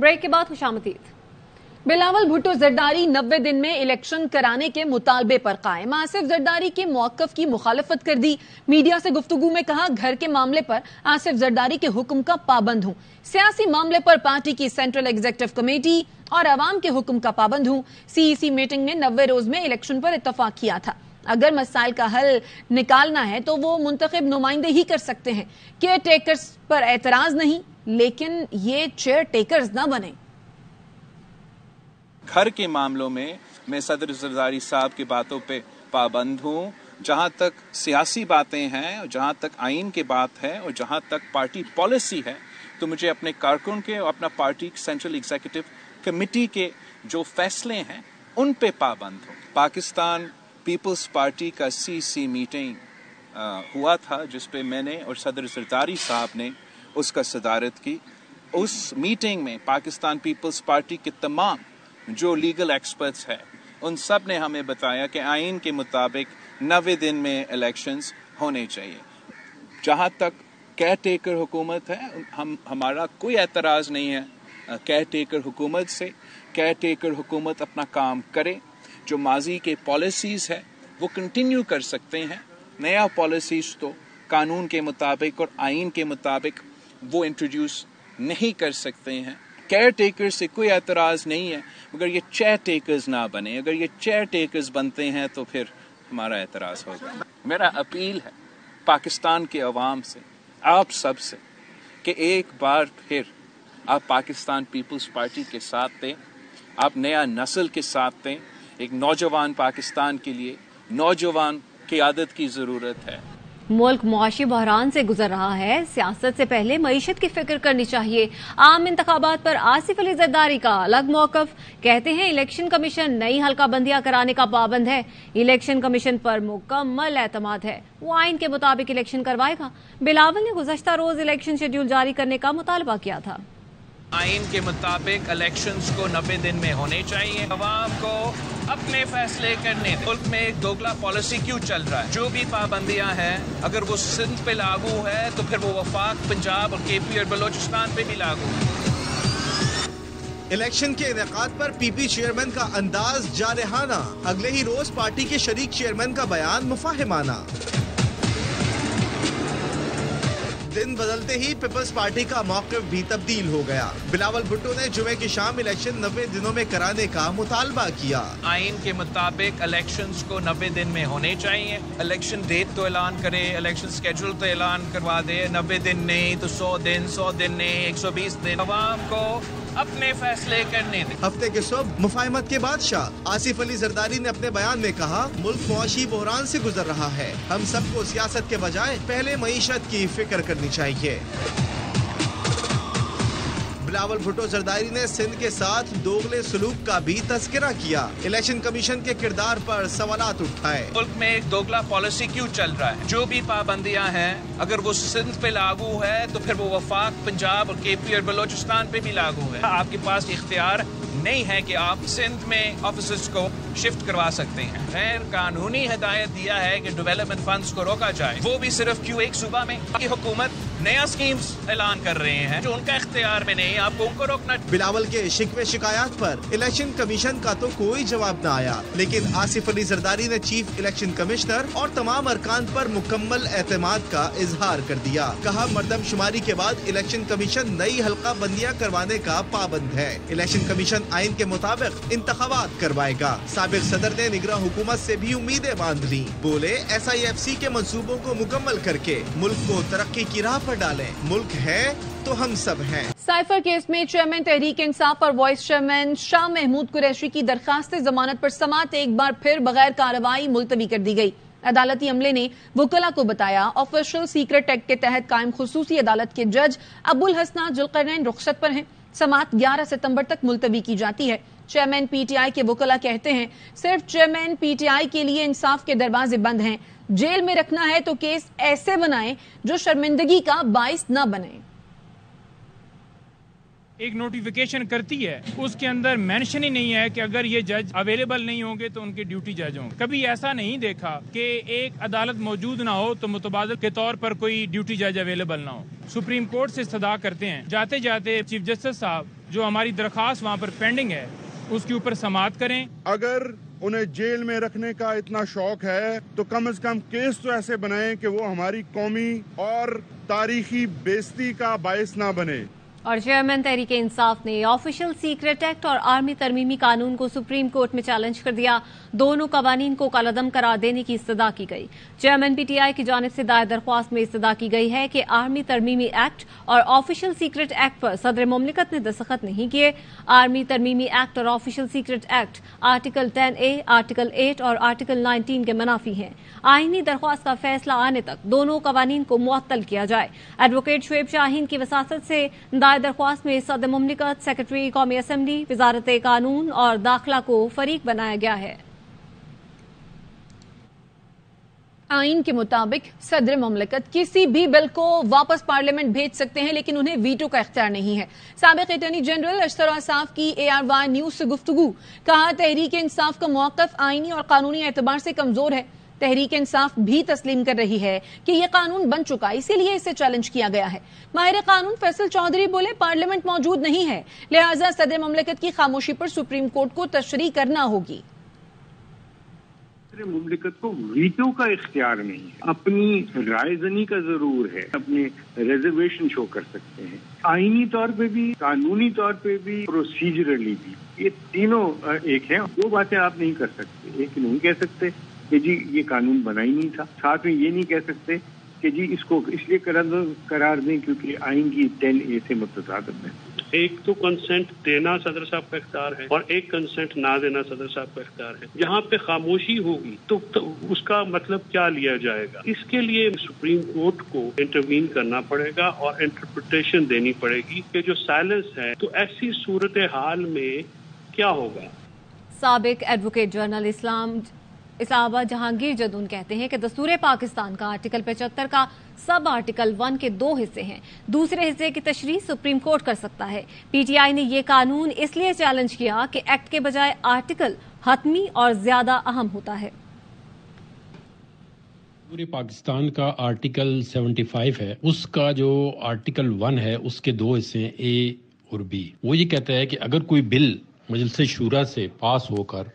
Break के बाद खुशामदीद। बिलावल भुट्टो जरदारी 90 दिन में इलेक्शन कराने के मुतालबे पर कायम। आसिफ जरदारी के मौक़िफ़ की मुखालफत कर दी। मीडिया से गुफ्तगू में कहा, घर के मामले पर आसिफ जरदारी के हुक्म का पाबंद हूँ। सियासी मामले पर पार्टी की सेंट्रल एग्जीक्यूटिव कमेटी और अवाम के हुक्म का पाबंद हूँ। सीईसी मीटिंग में 90 रोज में इलेक्शन पर इत्तफाक किया था। अगर मसाइल का हल निकालना है तो वो मुंतखब नुमाइंदे ही कर सकते हैं। केयर टेकर्स पर एतराज नहीं, लेकिन ये चेयर टेकर्स न बने। घर के मामलों में मैं सदर जरदारी साहब की बातों पे पाबंद हूँ। जहाँ तक सियासी बातें हैं और जहाँ तक आइन की बात है और जहाँ तक पार्टी पॉलिसी है, तो मुझे अपने कारकुन के और अपना पार्टी सेंट्रल एग्जीक्यूटिव कमेटी के जो फैसले हैं उन पे पाबंद हूँ। पाकिस्तान पीपल्स पार्टी का सीसी मीटिंग हुआ था, जिस पे मैंने और सदर जरदारी साहब ने उसका सदारत की। उस मीटिंग में पाकिस्तान पीपल्स पार्टी के तमाम जो लीगल एक्सपर्ट्स हैं उन सब ने हमें बताया कि आइन के मुताबिक 90 दिन में इलेक्शंस होने चाहिए। जहाँ तक केयर टेकर हुकूमत है, हमारा कोई एतराज़ नहीं है केयर टेकर हुकूमत से। केयर टेकर हुकूमत अपना काम करे। जो माजी के पॉलिसीज़ है वो कंटिन्यू कर सकते हैं। नया पॉलिसीज़ तो कानून के मुताबिक और आइन के मुताबिक वो इंट्रोड्यूस नहीं कर सकते हैं। केयर टेकर्स से कोई एतराज़ नहीं है, मगर ये चेयर टेकर्स ना बने। अगर ये चेयर टेकर्स बनते हैं तो फिर हमारा एतराज़ होगा। मेरा अपील है पाकिस्तान के अवाम से, आप सब से, कि एक बार फिर आप पाकिस्तान पीपल्स पार्टी के साथ दें, आप नया नस्ल के साथ दें। एक नौजवान पाकिस्तान के लिए नौजवान क़ियादत की ज़रूरत है। मुल्क मुआशी बहरान से गुजर रहा है। सियासत से पहले मईशत की फिक्र करनी चाहिए। आम इंतखाबात पर आसिफ अली जरदारी का अलग मौकफ। कहते हैं इलेक्शन कमीशन नई हल्का बंदियां कराने का पाबंद है। इलेक्शन कमीशन पर मुकम्मल एतमाद है, वो आइन के मुताबिक इलेक्शन करवाएगा। बिलावल ने गुज़श्ता रोज इलेक्शन शेड्यूल जारी करने का मुतालबा किया था। आइन के मुताबिक इलेक्शंस को 90 दिन में होने चाहिए। अवाम को अपने फैसले करने दे। मुल्क में एक दोगला पॉलिसी क्यों चल रहा है? जो भी पाबंदियां हैं, अगर वो सिंध पे लागू है तो फिर वो वफाक, पंजाब और केपी और बलोचिस्तान पे भी लागू है। इलेक्शन के इनेकाद पर पीपी चेयरमैन का अंदाज जारहाना। अगले ही रोज पार्टी के शरीक चेयरमैन का बयान मुफाहिमाना। दिन बदलते ही पीपल्स पार्टी का मौक़िफ़ भी तब्दील हो गया। बिलावल भुट्टो ने जुमे की शाम इलेक्शन 90 दिनों में कराने का मुतालबा किया। आइन के मुताबिक इलेक्शंस को 90 दिन में होने चाहिए। इलेक्शन डेट तो ऐलान करे, इलेक्शन स्केड्यूल तो ऐलान करवा दे। 90 दिन नहीं तो 100 दिन, 100 दिन नहीं 120 दिन। अवाम को अपने फैसले करने दे। हफ्ते के सुबह मुफाहमत के बादशाह आसिफ अली जरदारी ने अपने बयान में कहा, मुल्क मुआशी बहरान से गुजर रहा है। हम सबको सियासत के बजाय पहले मईशत की फिक्र करनी चाहिए। बिलावल भुट्टो जरदारी ने सिंध के साथ दोगले सलूक का भी तस्करा किया। इलेक्शन कमीशन के किरदार पर सवालात उठाए। मुल्क में एक दोगला पॉलिसी क्यों चल रहा है? जो भी पाबंदियां हैं, अगर वो सिंध पे लागू है तो फिर वो वफाक, पंजाब और केपी और बलोचिस्तान पे भी लागू है। आपके पास इख्तियार नहीं है कि आप सिंध में ऑफिसर्स को शिफ्ट करवा सकते हैं। गैर कानूनी हिदायत दिया है कि डेवलपमेंट फंड्स को रोका जाए, वो भी सिर्फ क्यों एक सूबा में। की हुकूमत नया स्कीम्स ऐलान कर रहे हैं जो उनका इख्तियार में नहीं, आपको उनको रोकना। बिलावल के शिकवे शिकायत पर इलेक्शन कमीशन का तो कोई जवाब न आया, लेकिन आसिफ अली जरदारी ने चीफ इलेक्शन कमिश्नर और तमाम अरकान पर मुकम्मल एतमाद का इजहार कर दिया। कहा, मर्दमशुमारी के बाद इलेक्शन कमीशन नई हल्का बंदियां करवाने का पाबंद है। इलेक्शन कमीशन आइन के मुताबिक इंतखाबात करवाएगा। साबिक सदर ने निगरान हुकूमत से भी उम्मीदें बांध ली। बोले, SIFC के मंसूबों को मुकम्मल करके मुल्क को तरक्की की राह पर डालें। मुल्क है तो हम सब हैं। साइफर केस में चेयरमैन तहरीक इंसाफ और वाइस चेयरमैन शाह महमूद कुरैशी की दरखास्त जमानत पर समाअत एक बार फिर बगैर कार्रवाई मुलतवी कर दी गई। अदालती अमले ने वुकला को बताया, ऑफिशियल सीक्रेट एक्ट के तहत कायम खुसूसी अदालत के जज अबुल हसना जुल्करनैन रुखसत पर हैं। समाअत 11 सितंबर तक मुलतवी की जाती है। चेयरमैन PTI के वुकला कहते हैं, सिर्फ चेयरमैन PTI के लिए इंसाफ के दरवाजे बंद हैं। जेल में रखना है तो केस ऐसे बनाएं जो शर्मिंदगी का बाइस न बने। एक नोटिफिकेशन करती है, उसके अंदर मेंशन ही नहीं है कि अगर ये जज अवेलेबल नहीं होंगे तो उनके ड्यूटी जज होंगे। कभी ऐसा नहीं देखा कि एक अदालत मौजूद ना हो तो मुतबादल के तौर पर कोई ड्यूटी जज अवेलेबल ना हो। सुप्रीम कोर्ट से सदा करते हैं, जाते जाते चीफ जस्टिस साहब जो हमारी दरख्वास्त वहाँ पर पेंडिंग है उसके ऊपर समाअत करें। अगर उन्हें जेल में रखने का इतना शौक है तो कम से कम केस तो ऐसे बनाएं कि वो हमारी कौमी और तारीखी बेइज्जती का बायस ना बने। और चेयरमैन तहरीक इंसाफ ने ऑफिशियल सीक्रेट एक्ट और आर्मी तरमीमी कानून को सुप्रीम कोर्ट में चैलेंज कर दिया। दोनों कवानीन को कालअदम करार देने की इस्तदा की गई। चेयरमैन पीटीआई की जानिब से दायर दरख्वास्त में इस्तदा की गई है कि आर्मी तरमीमी एक्ट और ऑफिशियल सीक्रेट एक्ट पर सदर मुमलिकत ने दस्तखत नहीं किए। आर्मी तरमीमी एक्ट और official secret act article 10A, article 8 और आर्टिकल 19 के मुनाफी हैं। आईनी दरख्वास्त का फैसला आने तक दोनों कवानीन को मुअत्तल किया जाए। एडवोकेट शुएब शाहीन की वसासत से दरख्वास्त में सदर मुमलिकत, सेक्रेटरी कौमी असम्बली, वजारत कानून और दाखिला को फरीक बनाया गया है। आइन के मुताबिक सदर मुमलिकत किसी भी बिल को वापस पार्लियामेंट भेज सकते हैं, लेकिन उन्हें वीटो का इख्तियार नहीं है। साबिक अटॉर्नी जनरल अशतर आसाफ की ARY न्यूज से गुफ्तगू, कहा तहरीक इंसाफ का मौक़िफ़ आइनी और कानूनी एतबार से कमजोर है। तहरीक इंसाफ भी तस्लीम कर रही है कि यह कानून बन चुका, इसीलिए इसे चैलेंज किया गया है। माहिर कानून फैसल चौधरी बोले, पार्लियामेंट मौजूद नहीं है, लिहाजा सदर मुमलिकत की खामोशी पर सुप्रीम कोर्ट को तशरीह करना होगी। मुमलिकत को वीटो का इख्तियार नहीं है, अपनी रायजनी का जरूर है, अपने रिजर्वेशन शो कर सकते हैं, आईनी तौर पे भी, कानूनी तौर पे भी, प्रोसीजरली भी। ये तीनों एक है। दो बातें आप नहीं कर सकते। एक नहीं कह सकते कि जी ये कानून बना ही नहीं था, साथ में ये नहीं कह सकते कि जी इसको इसलिए करार दें क्योंकि आइन की 10A से मुतसादिफ है। एक तो कंसेंट देना सदर साहब का इख्तियार है और एक कंसेंट ना देना सदर साहब का इख्तियार है। जहाँ पे खामोशी होगी तो उसका मतलब क्या लिया जाएगा? इसके लिए सुप्रीम कोर्ट को इंटरवीन करना पड़ेगा और इंटरप्रिटेशन देनी पड़ेगी कि जो साइलेंस है तो ऐसी सूरत हाल में क्या होगा। साबिक एडवोकेट जनरल इस्लामाबाद जहांगीर जदून कहते हैं कि दस्तूर पाकिस्तान का आर्टिकल 75 का सब आर्टिकल 1 के 2 हिस्से हैं। दूसरे हिस्से की तशरीह सुप्रीम कोर्ट कर सकता है। पीटीआई ने ये कानून इसलिए चैलेंज किया कि एक्ट के बजाय आर्टिकल हतमी और ज्यादा अहम होता है। पूरे पाकिस्तान का आर्टिकल 75 है, उसका जो आर्टिकल 1 है उसके 2 हिस्से हैं, A और B। वो ये कहता है कि अगर कोई बिल मजलिस शूरा से पास होकर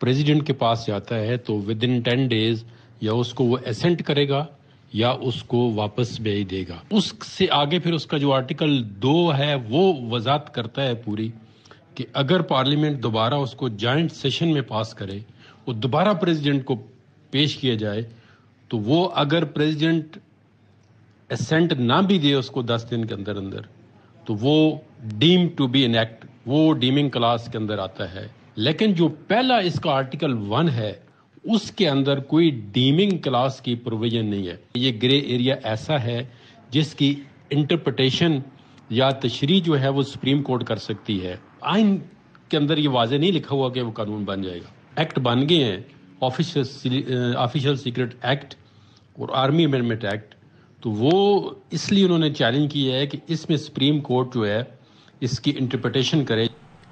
प्रेसिडेंट के पास जाता है तो विद इन 10 डेज या उसको वो एसेंट करेगा या उसको वापस भेज देगा। उससे आगे फिर उसका जो आर्टिकल 2 है वो वजाहत करता है पूरी कि अगर पार्लियामेंट दोबारा उसको जॉइंट सेशन में पास करे और दोबारा प्रेसिडेंट को पेश किया जाए तो वो अगर प्रेसिडेंट एसेंट ना भी दे उसको 10 दिन के अंदर अंदर तो वो deem to be an act, वो डीमिंग क्लास के अंदर आता है। लेकिन जो पहला इसका आर्टिकल 1 है उसके अंदर कोई डीमिंग क्लास की प्रोविजन नहीं है। ये ग्रे एरिया ऐसा है जिसकी इंटरप्रिटेशन या तशरीह जो है वो सुप्रीम कोर्ट कर सकती है। आइन के अंदर ये वाज़ेह नहीं लिखा हुआ कि वो कानून बन जाएगा। एक्ट बन गए हैं, ऑफिशियल सीक्रेट एक्ट और आर्मी अमेंडमेंट एक्ट, तो वो इसलिए उन्होंने चैलेंज किया है कि इसमें सुप्रीम कोर्ट जो है इसकी इंटरप्रिटेशन करे।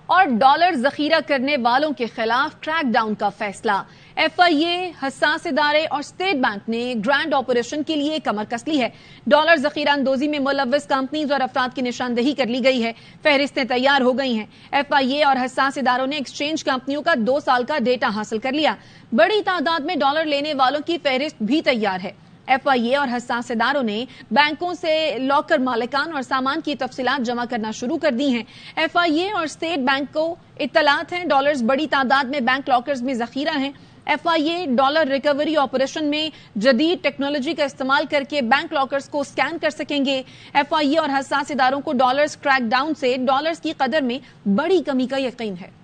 और डॉलर जखीरा करने वालों के खिलाफ क्रैक डाउन का फैसला। FIA, हसास इदारे और स्टेट बैंक ने ग्रैंड ऑपरेशन के लिए कमर कस ली है। डॉलर जखीरा अंदोजी में मुलव्वस कंपनीज और अफराद की निशानदेही कर ली गई है। फहरिस्तें तैयार हो गई हैं। FIA और हसास इदारों ने एक्सचेंज कंपनियों का 2 साल का डेटा हासिल कर लिया। बड़ी तादाद में डॉलर लेने वालों की फहरिस्त भी तैयार है। FIA और हसास इदारों ने बैंकों से लॉकर मालिकान और सामान की तफसीलात जमा करना शुरू कर दी हैं। FIA और स्टेट बैंक को इत्तलात हैं डॉलर्स बड़ी तादाद में बैंक लॉकर्स में जखीरा हैं। FIA डॉलर रिकवरी ऑपरेशन में जदीद टेक्नोलॉजी का इस्तेमाल करके बैंक लॉकर्स को स्कैन कर सकेंगे। FIA और हसास इदारों को डॉलर्स क्रैक डाउन से डॉलर्स की कदर में बड़ी कमी का यकीन है।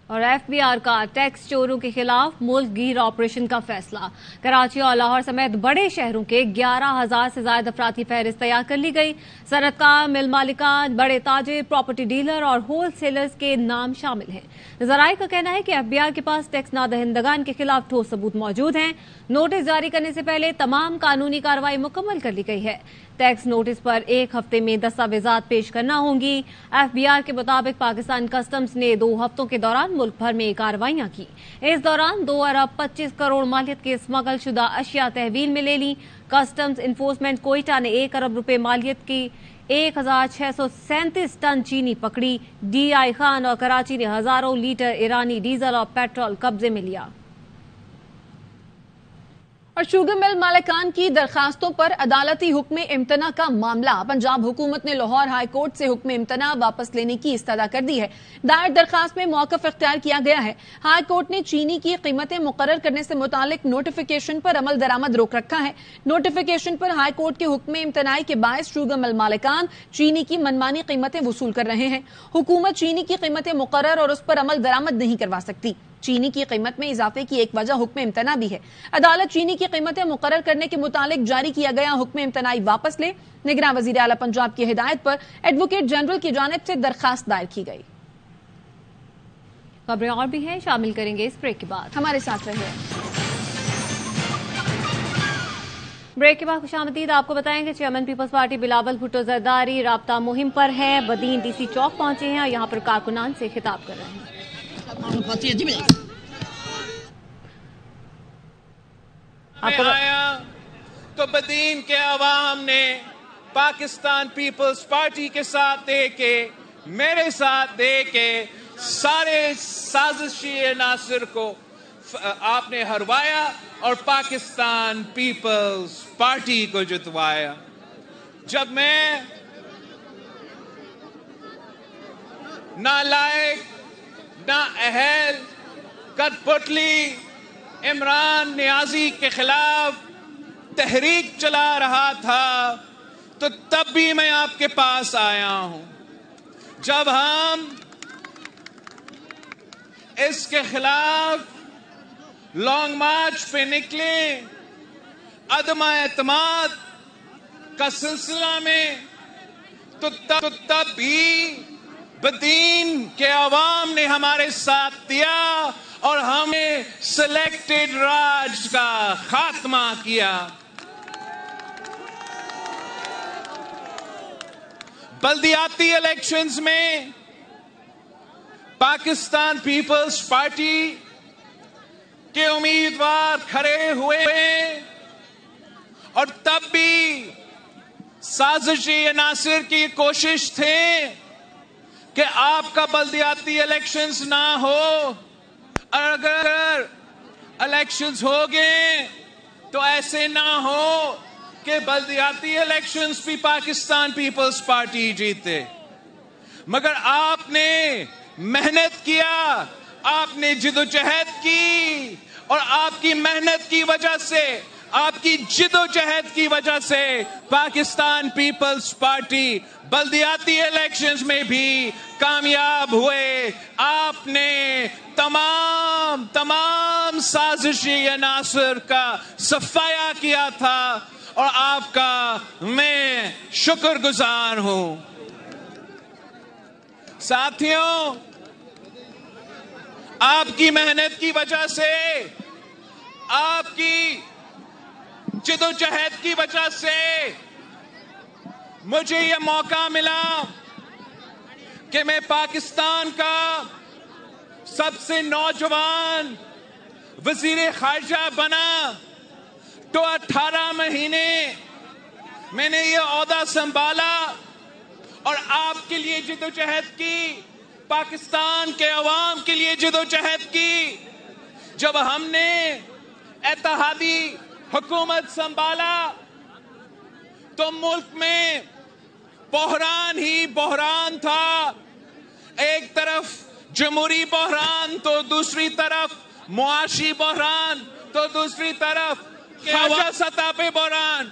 और FBR का टैक्स चोरों के खिलाफ मुल्क गिर ऑपरेशन का फैसला। कराची और लाहौर समेत बड़े शहरों के 11,000 से ज्यादा अफराद की फहरिस्त तैयार कर ली गई। सनतकार, मिल मालिकान, बड़े ताजिर, प्रॉपर्टी डीलर और होल सेलर्स के नाम शामिल हैं। जराये का कहना है कि FBR के पास टैक्स नादहिंदगान के खिलाफ ठोस सबूत मौजूद हैं। नोटिस जारी करने से पहले तमाम कानूनी कार्रवाई मुकम्मल कर ली गई है। टैक्स नोटिस पर 1 हफ्ते में दस्तावेजात पेश करना होंगी। FBR के मुताबिक पाकिस्तान कस्टम्स ने 2 हफ्तों के दौरान मुल्क भर में कार्रवाइयां की। इस दौरान 2 अरब 25 करोड़ मालियत के स्मगल शुदा अशिया तहवील में ले ली। कस्टम्स इन्फोर्समेंट कोयटा ने 1 अरब रुपए मालियत की 1637 टन चीनी पकड़ी। DI खान और कराची ने हजारों लीटर ईरानी डीजल और पेट्रोल कब्जे में लिया। और शुगर मिल मालिकान की दरखास्तों पर अदालती हुक्म इम्तना का मामला। पंजाब हुकूमत ने लाहौर हाई कोर्ट से हुक्म इम्तना वापस लेने की इस्तदा कर दी है। दायर दरखास्त में मौक़िफ़ इख्तियार किया गया है। हाई कोर्ट ने चीनी की कीमतें मुकर्रर करने से मुतालिक नोटिफिकेशन पर अमल दरामद रोक रखा है। नोटिफिकेशन पर हाई कोर्ट के हुक्म इम्तनाई के बायस शुगर मिल मालिकान चीनी की मनमानी कीमतें वसूल कर रहे हैं। हुकूमत चीनी की कीमतें मुकर्रर और उस पर अमल दरामद नहीं करवा सकती। चीनी की कीमत में इजाफे की एक वजह हुक्म इम्तना भी है। अदालत चीनी की कीमतें मुकर्रर करने के मुतालिक जारी किया गया हुक्म इम्तनाई वापस ले। निगरान वजीर आला पंजाब की हिदायत पर एडवोकेट जनरल की जानिब से दरखास्त दायर की गई। खबरें और भी हैं, शामिल करेंगे इस ब्रेक के बाद। हमारे साथ रहिए। ब्रेक के बाद खुशामदीद। आपको बताएंगे chairman Peoples Party Bilawal Bhutto Zardari राब्ता मुहिम पर हैं। बदीन DC चौक पहुंचे हैं और यहां पर कारकुनान से खिताब कर रहे हैं। आया तो बदीन के अवाम ने पाकिस्तान पीपल्स पार्टी के साथ दे के, मेरे साथ दे के सारे साजिशी नासिर को आपने हरवाया और पाकिस्तान पीपल्स पार्टी को जितवाया। जब मैं नालायक ना अहल कठपुतली इमरान नियाजी के खिलाफ तहरीक चला रहा था तो तब भी मैं आपके पास आया हूं। जब हम इसके खिलाफ लॉन्ग मार्च पे निकले, अदम एतमाद का सिलसिला में, तो तब भी बदीन के अवाम ने हमारे साथ दिया और हमें सिलेक्टेड राज का खात्मा किया। बल्दियाती इलेक्शंस में पाकिस्तान पीपल्स पार्टी के उम्मीदवार खड़े हुए और तब भी साजिशी नासिर की कोशिश थे कि आपका बल्दियाती इलेक्शंस ना हो। अगर इलेक्शंस हो गए तो ऐसे ना हो कि बल्दियाती इलेक्शंस भी पाकिस्तान पीपल्स पार्टी जीते। मगर आपने मेहनत किया, आपने जिदोजहद की और आपकी मेहनत की वजह से, आपकी जिदोजहद की वजह से पाकिस्तान पीपल्स पार्टी बल्दियाती इलेक्शंस में भी कामयाब हुए। आपने तमाम साजिशी अनासर का सफाया किया था और आपका मैं शुक्रगुजार हूं। साथियों, आपकी मेहनत की वजह से, आपकी जिदोजहद की वजह से मुझे यह मौका मिला कि मैं पाकिस्तान का सबसे नौजवान वजीर खारजा बना। तो 18 महीने मैंने ये ओहदा संभाला और आपके लिए जिदोजहद की, पाकिस्तान के अवाम के लिए जिदोजहद की। जब हमने इत्तेहादी हुकूमत संभाला तो मुल्क में बहरान ही बहरान था। एक तरफ जमहूरी बहरान तो दूसरी तरफ मुआशी बहरान तो दूसरी तरफ खारजा सतह पे बहरान।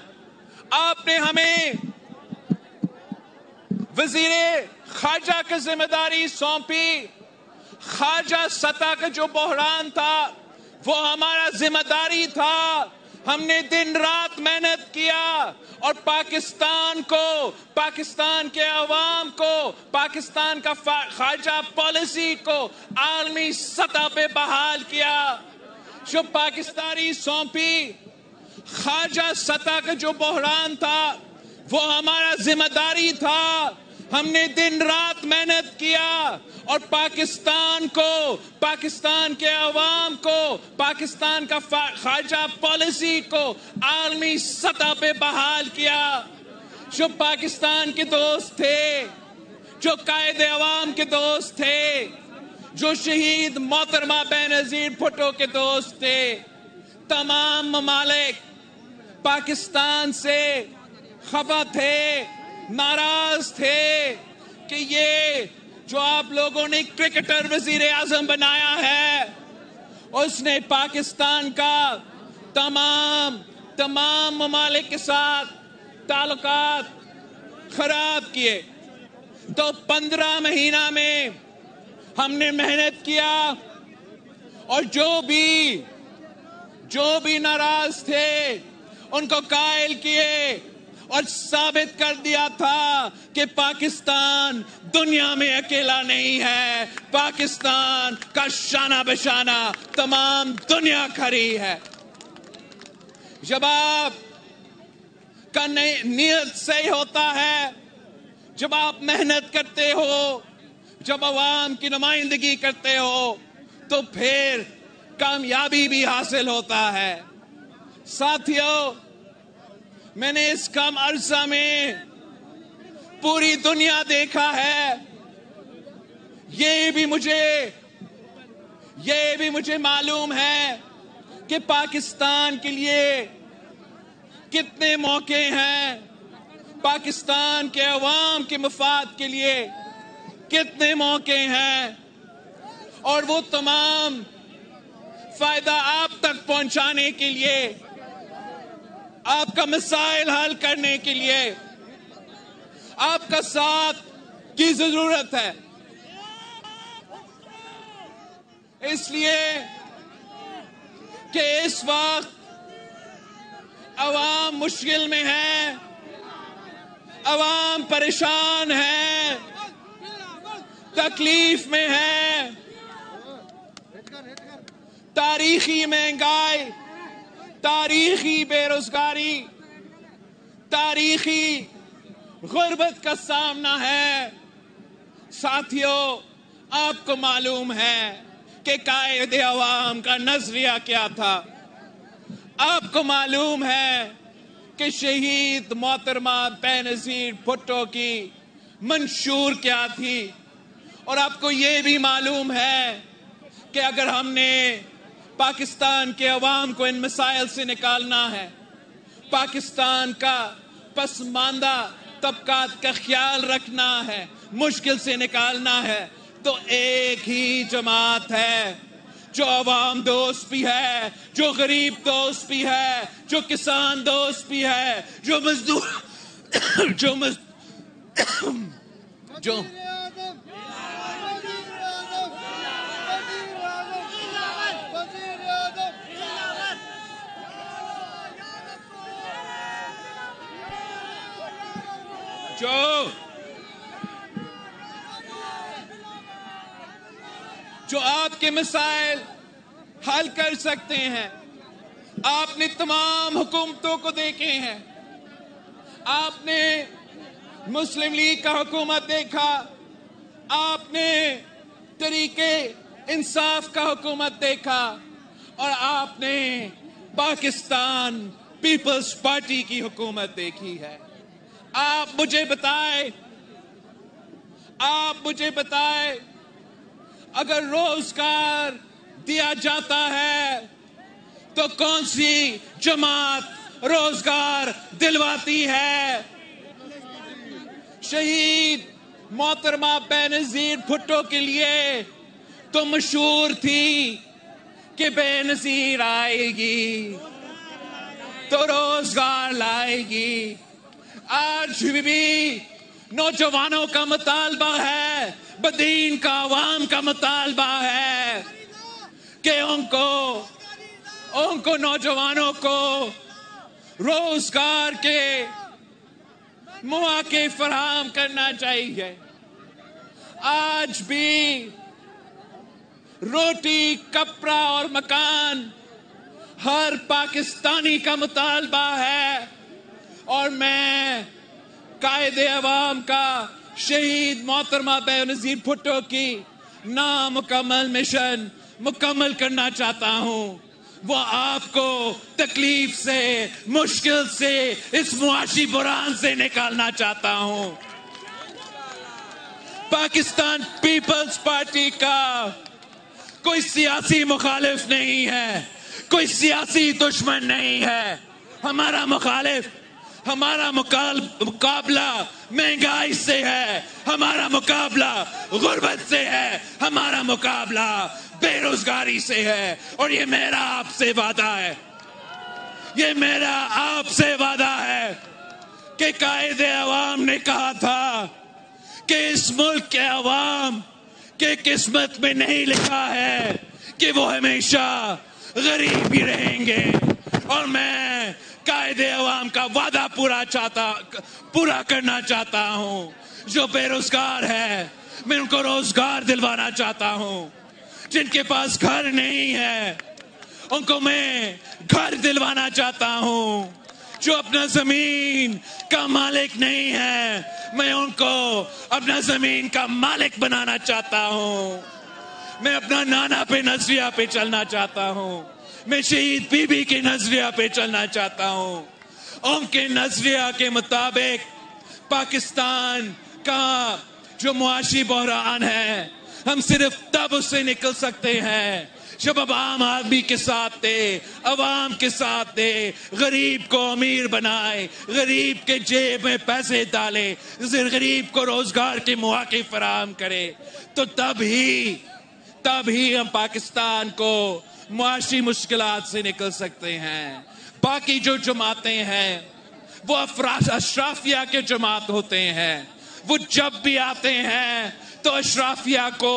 आपने हमें वजीर खारजा की जिम्मेदारी सौंपी। खारजा सतह का जो बहरान था वो हमारा जिम्मेदारी था। हमने दिन रात मेहनत किया और पाकिस्तान को, पाकिस्तान के अवाम को, पाकिस्तान का खारजा पॉलिसी को आलमी सतह पे बहाल किया। जो पाकिस्तानी सौंपी खारजा सतह का जो बहरान था वो हमारा जिम्मेदारी था। ہم نے دن رات محنت کیا اور پاکستان کو، پاکستان کے عوام کو، پاکستان کا خارجہ پالیسی کو عالمی سطح پہ بحال کیا۔ جو پاکستان کے دوست تھے، جو قائد عوام کے دوست تھے، جو شہید محترمہ بینظیر بھٹو کے دوست تھے، تمام ممالک پاکستان سے خفا تھے، ناراض تھے کہ یہ جو آپ لوگوں نے کرکٹر وزیر اعظم بنایا ہے، اس نے پاکستان کا تمام ممالک کے ساتھ تعلقات خراب کیے۔ تو 15 مہینہ میں ہم نے محنت کیا اور جو بھی ناراض تھے ان کو قائل کیے اور ثابت کر دیا تھا کہ پاکستان دنیا میں اکیلا نہیں ہے، پاکستان کا شانہ بشانہ تمام دنیا کھڑی ہے۔ جب آپ کا نیت صحیح ہوتا ہے، جب آپ محنت کرتے ہو، جب عوام کی نمائندگی کرتے ہو، تو پھر کامیابی بھی حاصل ہوتا ہے۔ ساتھیو، میں نے اس کم عرصہ میں پوری دنیا دیکھا ہے، یہ بھی مجھے معلوم ہے کہ پاکستان کے لیے کتنے موقع ہیں، پاکستان کے عوام کے مفاد کے لیے کتنے موقع ہیں، اور وہ تمام فائدہ آپ تک پہنچانے کے لیے، آپ کا مسائل حل کرنے کے لیے آپ کا ساتھ کی ضرورت ہے۔ اس لیے کہ اس وقت عوام مشکل میں ہے، عوام پریشان ہے، تکلیف میں ہے، تاریخی مہنگائی، تاریخی بے روزگاری، تاریخی غربت کا سامنا ہے۔ ساتھیو، آپ کو معلوم ہے کہ قائد عوام کا نظریہ کیا تھا، آپ کو معلوم ہے کہ شہید محترمہ بینظیر بھٹو کی منشور کیا تھی، اور آپ کو یہ بھی معلوم ہے کہ اگر ہم نے پاکستان کے عوام کو ان مسائل سے نکالنا ہے، پاکستان کا پسماندہ طبقات کا خیال رکھنا ہے، مشکل سے نکالنا ہے، تو ایک ہی جماعت ہے جو عوام دوست بھی ہے، جو غریب دوست بھی ہے، جو کسان دوست بھی ہے، جو مزدور جو آپ کے مسائل حل کر سکتے ہیں۔ آپ نے تمام حکومتوں کو دیکھے ہیں، آپ نے مسلم لیگ کا حکومت دیکھا، آپ نے طریقے انصاف کا حکومت دیکھا، اور آپ نے پاکستان پیپلز پارٹی کی حکومت دیکھی ہے۔ آپ مجھے بتائیں اگر روزگار دیا جاتا ہے تو کون سی جماعت روزگار دلواتی ہے؟ شہید محترمہ بینظیر بھٹو کے لیے تو مشہور تھی کہ بینظیر آئے گی تو روزگار لائے گی۔ آج بھی نوجوانوں کا مطالبہ ہے، بدین کا عوام کا مطالبہ ہے کہ ان کو نوجوانوں کو روزگار کے مواقع فراہم کرنا چاہیے۔ آج بھی روٹی، کپڑا اور مکان ہر پاکستانی کا مطالبہ ہے، اور میں قائد عوام کا शहीद मोहतरमा बेनज़ीर भुट्टो की नामुकम्मल मिशन मुकम्मल करना चाहता हूं। वो आपको तकलीफ से, मुश्किल से, इस मुआशी बुरान से निकालना चाहता हूं। पाकिस्तान पीपल्स पार्टी का कोई सियासी मुखालिफ नहीं है, कोई सियासी दुश्मन नहीं है। हमारा मुखालिफ, हमारा मुकाबला महंगाई से है, हमारा मुकाबला गुर्बत से है, हमारा मुकाबला बेरोजगारी से है। और ये मेरा आपसे वादा है, ये मेरा आपसे वादा है कि कायदे अवाम ने कहा था कि इस मुल्क के अवाम के किस्मत में नहीं लिखा है कि वो हमेशा गरीब ही रहेंगे। और मैं कायदे अवाम का वादा पूरा करना चाहता हूं। जो बेरोजगार है, मैं उनको रोजगार दिलवाना चाहता हूं। जिनके पास घर नहीं है, उनको मैं घर दिलवाना चाहता हूं। जो अपना जमीन का मालिक नहीं है, मैं उनको अपना जमीन का मालिक बनाना चाहता हूं। मैं अपना नाना पे नजरिया पे चलना चाहता हूं। मैं शहीद बीबी के नजरिया पे चलना चाहता हूं। उनके नजरिया के मुताबिक पाकिस्तान का जो मुआशी बहरान है, हम सिर्फ तब उससे निकल सकते हैं जब अब आम आदमी के साथ थे, अवाम के साथ थे, गरीब को अमीर बनाए, गरीब के जेब में पैसे डाले, गरीब को रोजगार के मौके फराहम करे। तो तब ही हम पाकिस्तान को मुआशी मुश्किलात से निकल सकते हैं। बाकी जो जमातें हैं वो अशराफिया के जमात होते हैं। वो जब भी आते हैं तो अशराफिया को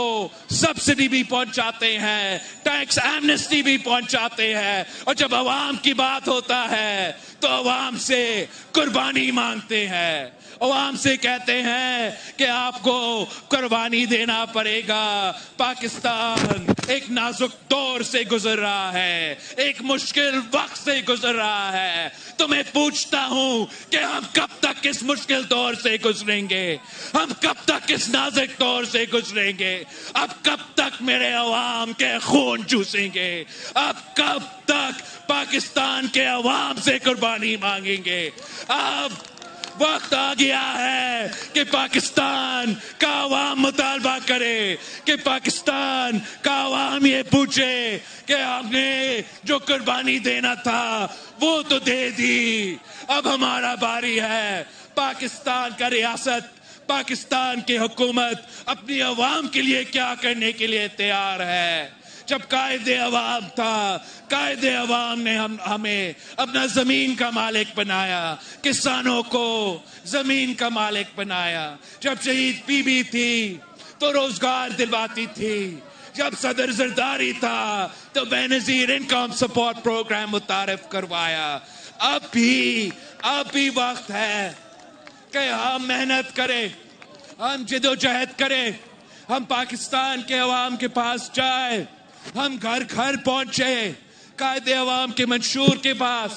सब्सिडी भी पहुंचाते हैं, टैक्स एमनेस्टी भी पहुंचाते हैं। और जब अवाम की बात होता है तो अवाम से कुर्बानी मांगते हैं, अवाम से कहते हैं कि आपको कुर्बानी देना पड़ेगा। पाकिस्तान एक नाजुक दौर से गुजर रहा है, एक मुश्किल वक्त से गुजर रहा है। तो मैं पूछता हूं कि हम कब तक इस मुश्किल दौर से गुजरेंगे? हम कब तक इस नाजुक दौर से गुजरेंगे? अब कब तक मेरे अवाम के खून चूसेंगे? अब कब तक पाकिस्तान के अवाम से कुर्बानी मांगेंगे? अब वक्त आ गया है कि पाकिस्तान का अवाम मुतालबा करे, कि पाकिस्तान का अवाम ये पूछे कि हमने जो कुर्बानी देना था वो तो दे दी, अब हमारा बारी है। पाकिस्तान का रियासत, पाकिस्तान की हुकूमत अपनी अवाम के लिए क्या करने के लिए तैयार है। जब कायदे अवाम था, कायदे अवाम ने हमें अपना जमीन का मालिक बनाया, किसानों को जमीन का मालिक बनाया। जब शहीद बीबी थी तो रोजगार दिलवाती थी। जब सदर जरदारी था तो बेनज़ीर इनकम सपोर्ट प्रोग्राम मुतारिफ करवाया। अब भी वक्त है कि हम मेहनत करें, हम जिदोजहद करें, हम पाकिस्तान के अवाम के पास जाए, हम घर घर पहुंचे, कायदे अवाम के मंशूर के पास,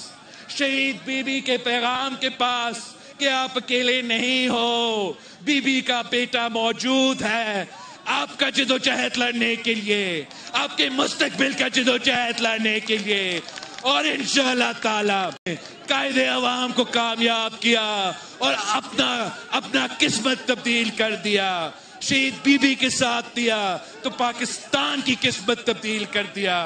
शहीद बीबी के पैगाम के पास कि आप अकेले नहीं हो, बीबी का बेटा मौजूद है आपका जिदोजहद लड़ने के लिए, आपके मुस्तकबिल का जिदोजहद लड़ने के लिए। और इंशाअल्लाह ताला कायदे अवाम को कामयाब किया और अपना किस्मत तब्दील कर दिया। शहीद बीबी के साथ दिया तो पाकिस्तान की किस्मत तब्दील कर दिया।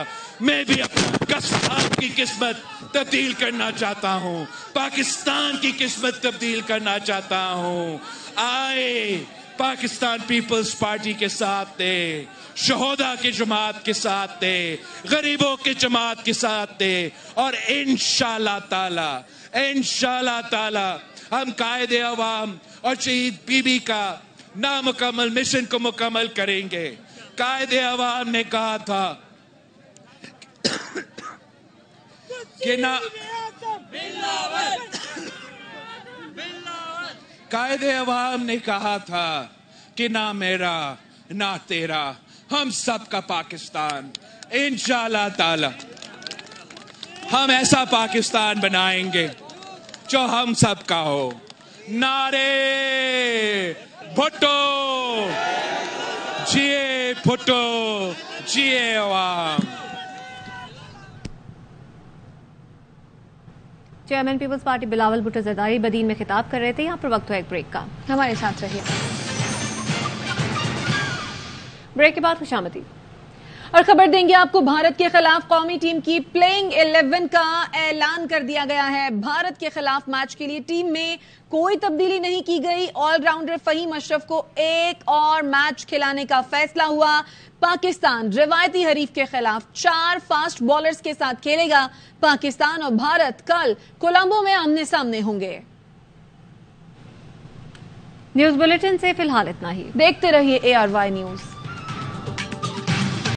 मैं भी आपकी किस्मत तब्दील करना चाहता हूँ, पाकिस्तान की किस्मत तब्दील करना चाहता हूँ। आए पाकिस्तान पीपल्स पार्टी के साथ थे, शहोदा के जमात के साथ थे, गरीबों के जमात के साथ थे। और इंशाअल्लाह ताला हम कायदे अवाम और शहीद बीबी का नामुकम्मल मिशन को मुकम्मल करेंगे। कायदे अवाम ने कहा था कि कायदे अवाम ने कहा था कि ना मेरा ना तेरा, हम सब का पाकिस्तान। इंशाअल्लाह ताला हम ऐसा पाकिस्तान बनाएंगे जो हम सब का हो। नारे भुट्टो, जिए भुट्टो, जिए अवाम। Chairman Peoples Party Bilawal Bhutto Zardari Badin में खिताब कर रहे थे। यहाँ पर वक्त हो एक ब्रेक का, हमारे साथ रहिए। ब्रेक के बाद खुशामदी और खबर देंगे आपको, भारत के खिलाफ कौमी टीम की प्लेइंग 11 का ऐलान कर दिया गया है। भारत के खिलाफ मैच के लिए टीम में कोई तब्दीली नहीं की गई। ऑलराउंडर फहीम अशरफ को एक और मैच खिलाने का फैसला हुआ। पाकिस्तान रिवायती हरीफ के खिलाफ 4 फास्ट बॉलर्स के साथ खेलेगा। पाकिस्तान और भारत कल कोलंबो में आमने सामने होंगे। न्यूज बुलेटिन से फिलहाल इतना ही। देखते रहिए ARY न्यूज।